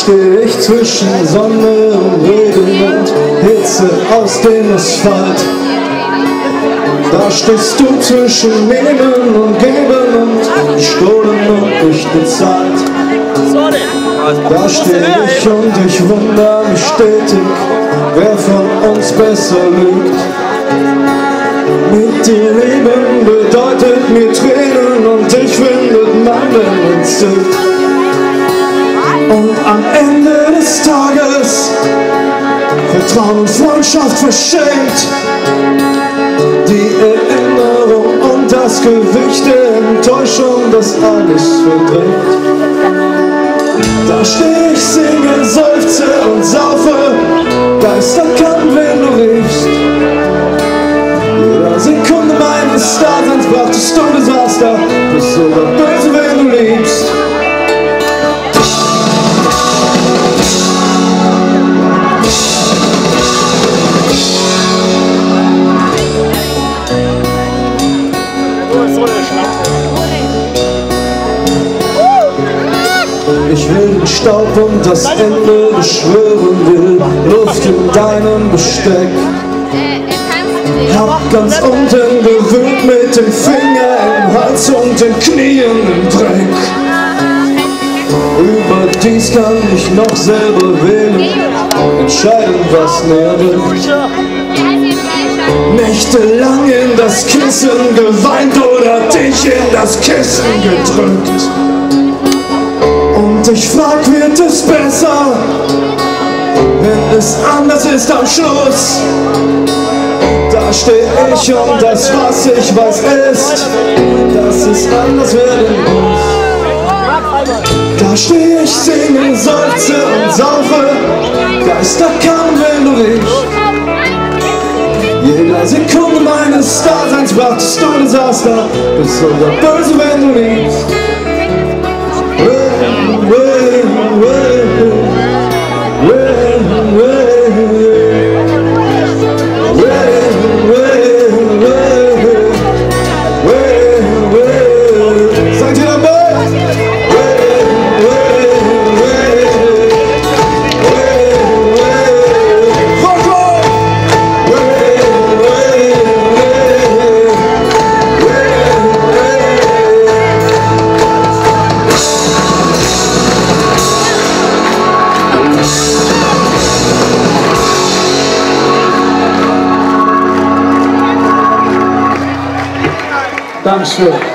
stehe ich zwischen Sonne und Regen und Hitze aus dem Asphalt. Da stehst du zwischen Nehmen und Geben und gestohlen und nicht bezahlt. Da stehe ich und ich wundere mich stetig, wer von uns besser lügt. Mit dir leben bedeutet mir Tränen und ich findet meinen Instinkt. Und am Ende des Tages Vertrauen und Freundschaft verschenkt. Die Erinnerung und das Gewicht der Enttäuschung, das alles verdrängt. Da steh ich, singe, seufze und saufe, Geister kann, wenn du riechst. Jeder Sekunde meines Daseins brachtest du Desaster, bist sogar böse, wenn du liebst. Ich will den Staub und das Ende beschwören, will Luft in deinem Besteck. Hab ganz unten gewühlt mit dem Finger im Hals und den Knien im Dreck. Überdies kann ich noch selber wählen, entscheiden, was näher rückt. Nächtelang in das Kissen geweint oder dich in das Kissen gedrückt. Und ich frag, wird es besser, wenn es anders ist am Schluss? Da steh ich und das, was ich weiß, ist, dass es anders werden muss. Da steh ich, singe, seufze und saufe, Geister kann, wenn du riechst. Jeder Sekunde meines Daseins brachtest du Desaster, bist sogar böse, wenn du liebst. Dankeschön.